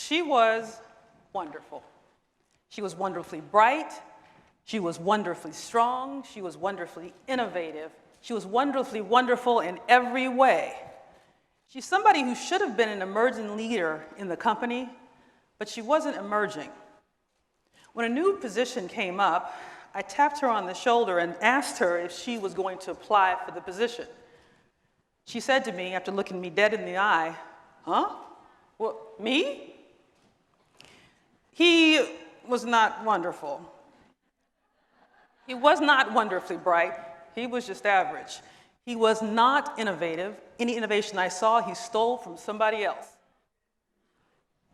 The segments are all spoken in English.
She was wonderful. She was wonderfully bright. She was wonderfully strong. She was wonderfully innovative. She was wonderfully wonderful in every way. She's somebody who should have been an emerging leader in the company, but she wasn't emerging. When a new position came up, I tapped her on the shoulder and asked her if she was going to apply for the position. She said to me, after looking me dead in the eye, "Huh? What, me?" He was not wonderful. He was not wonderfully bright. He was just average. He was not innovative. Any innovation I saw, he stole from somebody else.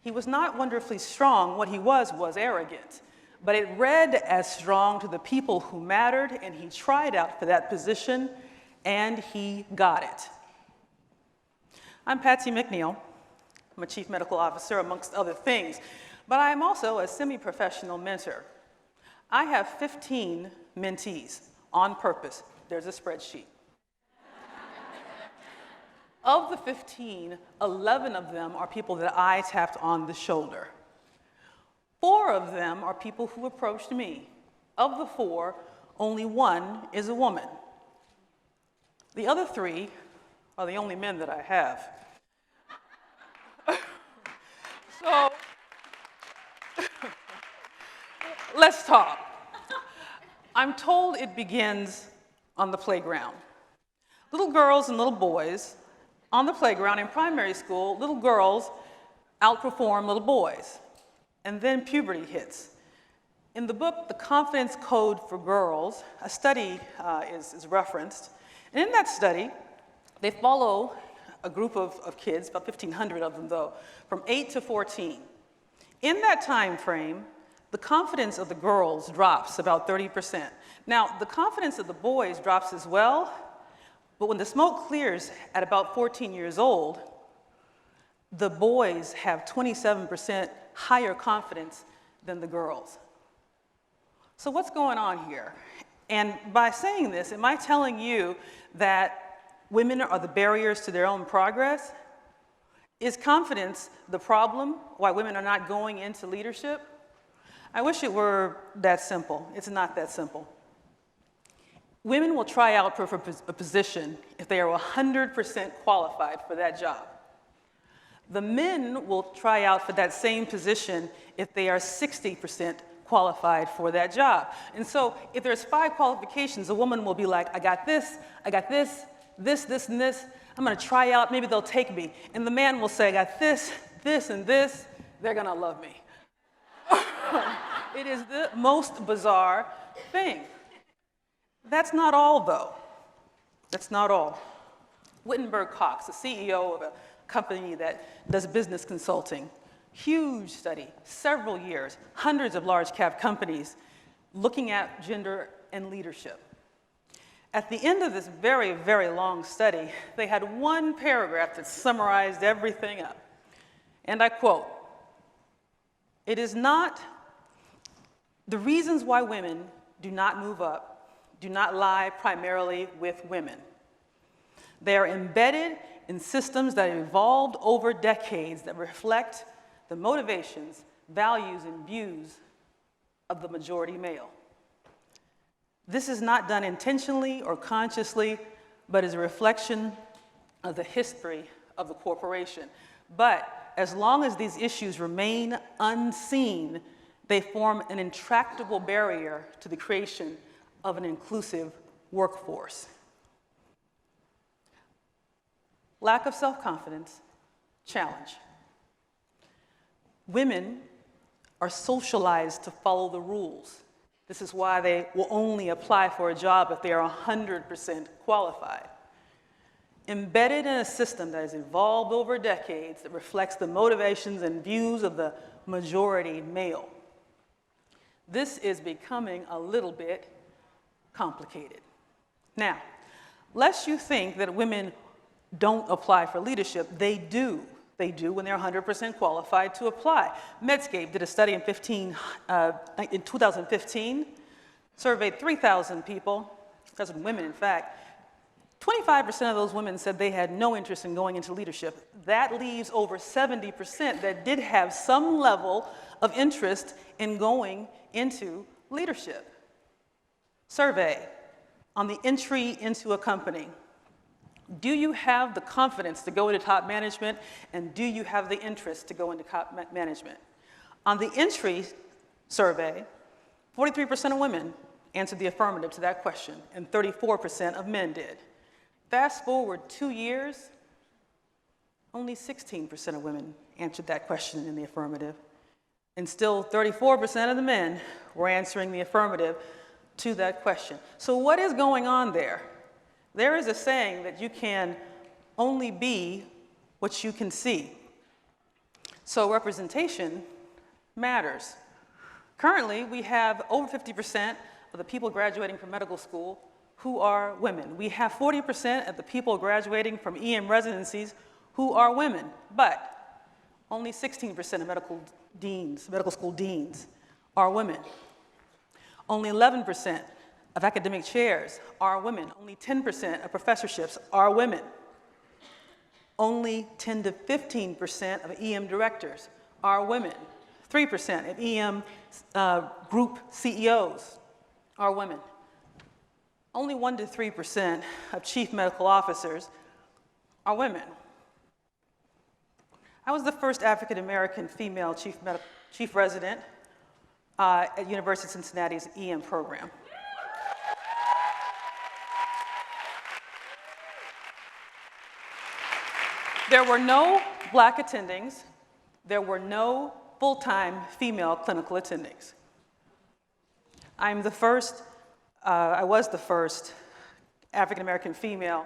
He was not wonderfully strong. What he was arrogant. But it read as strong to the people who mattered, and he tried out for that position, and he got it. I'm Patsy McNeil. I'm a chief medical officer, amongst other things, but I am also a semi-professional mentor. I have 15 mentees on purpose. There's a spreadsheet. Of the 15, 11 of them are people that I tapped on the shoulder. 4 of them are people who approached me. Of the 4, only 1 is a woman. The other 3 are the only men that I have. So, let's talk. I'm told it begins on the playground. Little girls and little boys on the playground in primary school, little girls outperform little boys. And then puberty hits. In the book, The Confidence Code for Girls, a study is referenced. And in that study, they follow a group of kids, about 1,500 of them though, from 8 to 14. In that time frame, the confidence of the girls drops about 30%. Now, the confidence of the boys drops as well, but when the smoke clears at about 14 years old, the boys have 27% higher confidence than the girls. So what's going on here? And by saying this, am I telling you that women are the barriers to their own progress? Is confidence the problem why women are not going into leadership? I wish it were that simple. It's not that simple. Women will try out for a position if they are 100% qualified for that job. The men will try out for that same position if they are 60% qualified for that job. And so if there's 5 qualifications, a woman will be like, I got this, this, and this. I'm gonna try out, maybe they'll take me. And the man will say, I got this, this, and this. They're gonna love me. It is the most bizarre thing. That's not all, though. That's not all. Wittenberg Cox, the CEO of a company that does business consulting, huge study, several years, hundreds of large cap companies looking at gender and leadership. At the end of this very, very long study, they had one paragraph that summarized everything up. And I quote, "It is not the reasons why women do not move up do not lie primarily with women. They are embedded in systems that have evolved over decades that reflect the motivations, values, and views of the majority male. This is not done intentionally or consciously, but is a reflection of the history of the corporation. But as long as these issues remain unseen, they form an intractable barrier to the creation of an inclusive workforce." Lack of self-confidence, challenge. Women are socialized to follow the rules. This is why they will only apply for a job if they are 100% qualified. Embedded in a system that has evolved over decades that reflects the motivations and views of the majority male. This is becoming a little bit complicated. Now, lest you think that women don't apply for leadership, they do. They do when they're 100% qualified to apply. Medscape did a study in 2015, surveyed 3,000 people, 3,000 women in fact, 25% of those women said they had no interest in going into leadership. That leaves over 70% that did have some level of interest in going into leadership. Survey on the entry into a company. Do you have the confidence to go into top management, and do you have the interest to go into top management? On the entry survey, 43% of women answered the affirmative to that question, and 34% of men did. Fast forward 2 years, only 16% of women answered that question in the affirmative, and still 34% of the men were answering the affirmative to that question. So what is going on there? There is a saying that you can only be what you can see. So representation matters. Currently, we have over 50% of the people graduating from medical school who are women. We have 40% of the people graduating from EM residencies who are women, but only 16% of medical school deans are women. Only 11% of academic chairs are women. Only 10% of professorships are women. Only 10 to 15% of EM directors are women. 3% of EM group CEOs are women. Only 1 to 3% of chief medical officers are women. I was the first African-American female chief resident at University of Cincinnati's EM program. There were no black attendings. There were no full-time female clinical attendings. I was the first African-American female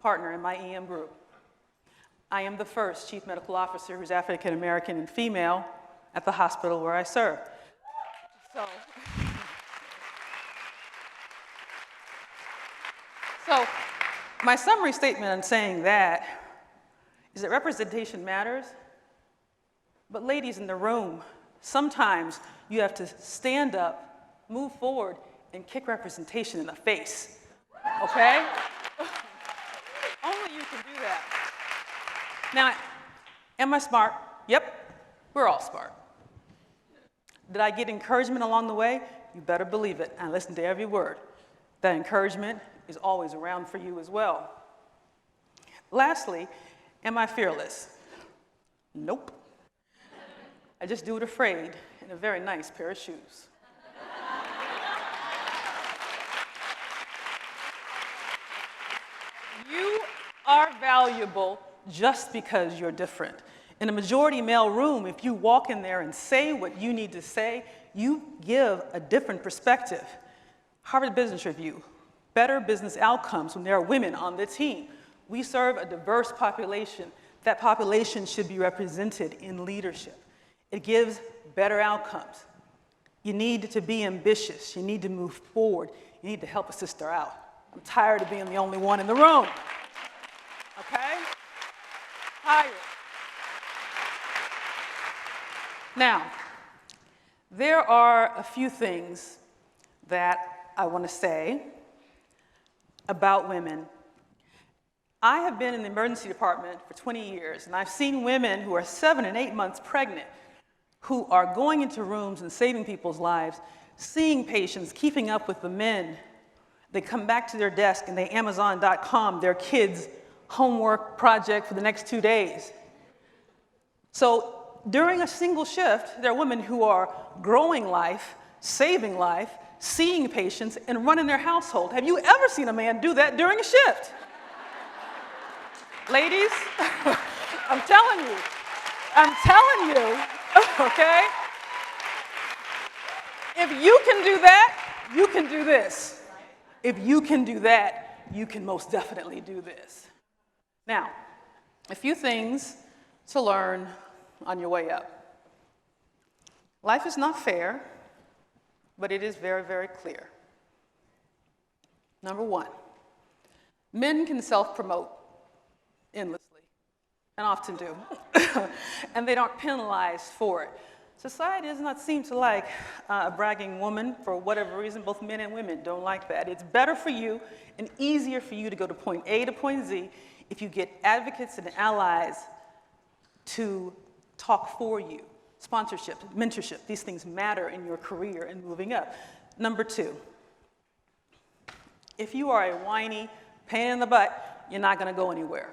partner in my EM group. I am the first chief medical officer who's African-American and female at the hospital where I serve. So my summary statement in saying that is that representation matters, but ladies in the room, sometimes you have to stand up, move forward, and kick representation in the face, okay? Only you can do that. Now, am I smart? Yep, we're all smart. Did I get encouragement along the way? You better believe it. I listen to every word. That encouragement is always around for you as well. Lastly, am I fearless? Nope. I just do it afraid in a very nice pair of shoes. You are valuable just because you're different. In a majority male room, if you walk in there and say what you need to say, you give a different perspective. Harvard Business Review, better business outcomes when there are women on the team. We serve a diverse population. That population should be represented in leadership. It gives better outcomes. You need to be ambitious. You need to move forward. You need to help a sister out. I'm tired of being the only one in the room. Okay? Tired. Now, there are a few things that I want to say about women. I have been in the emergency department for 20 years, and I've seen women who are 7 and 8 months pregnant who are going into rooms and saving people's lives, seeing patients, keeping up with the men. They come back to their desk and they Amazon.com their kids' homework project for the next 2 days. So during a single shift, there are women who are growing life, saving life, seeing patients, and running their household. Have you ever seen a man do that during a shift? Ladies, I'm telling you, okay? If you can do that, you can do this. If you can do that, you can most definitely do this. Now, a few things to learn on your way up. Life is not fair, but it is very, very clear. Number one, men can self-promote endlessly, and often do, and they aren't penalized for it. Society does not seem to like a bragging woman for whatever reason. Both men and women don't like that. It's better for you and easier for you to go to point A to point Z if you get advocates and allies to talk for you. Sponsorship, mentorship, these things matter in your career and moving up. Number 2, if you are a whiny pain in the butt, you're not going to go anywhere.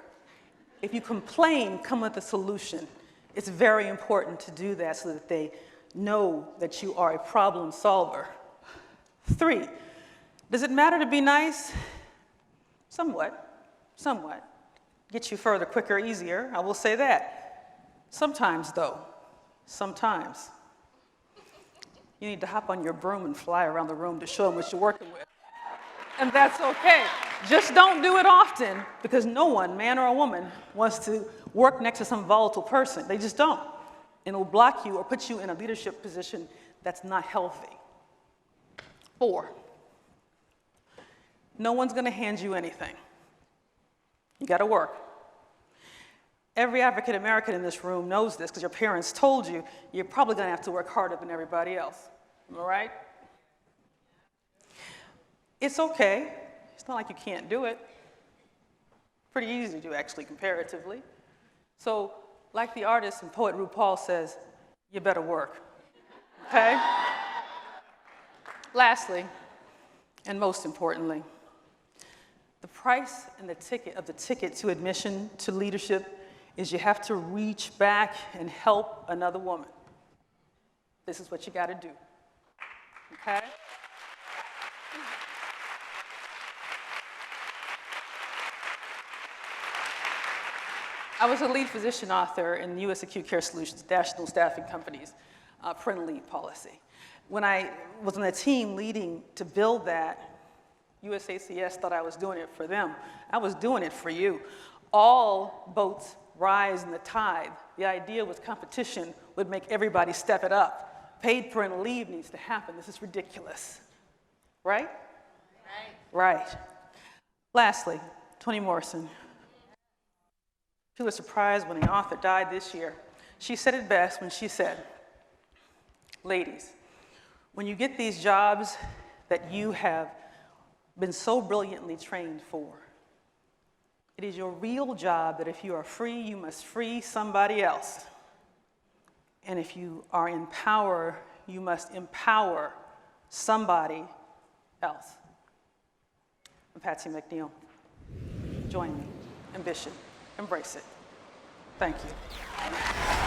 If you complain, come with a solution. It's very important to do that so that they know that you are a problem solver. 3, does it matter to be nice? Somewhat, somewhat. Get you further, quicker, easier, I will say that. Sometimes though, sometimes, you need to hop on your broom and fly around the room to show them what you're working with. And that's okay. Just don't do it often, because no one, man or a woman, wants to work next to some volatile person. They just don't. And it'll block you or put you in a leadership position that's not healthy. 4, no one's going to hand you anything. You got to work. Every African American in this room knows this because your parents told you you're probably going to have to work harder than everybody else. Am I right? It's okay. It's not like you can't do it. Pretty easy to do, actually, comparatively. So, like the artist and poet RuPaul says, you better work. Okay? Lastly, and most importantly, the price and the ticket to admission to leadership is you have to reach back and help another woman. This is what you got to do. Okay? I was a lead physician author in U.S. Acute Care Solutions, National Staffing Company's parental leave policy. When I was on the team leading to build that, USACS thought I was doing it for them. I was doing it for you. All boats rise in the tide. The idea was competition would make everybody step it up. Paid parental leave needs to happen. This is ridiculous. Right? Right. Lastly, Toni Morrison. She was surprised when the author died this year. She said it best when she said, ladies, when you get these jobs that you have been so brilliantly trained for, it is your real job that if you are free, you must free somebody else. And if you are in power, you must empower somebody else. I'm Patsy McNeil. Join me. Ambition. Embrace it. Thank you.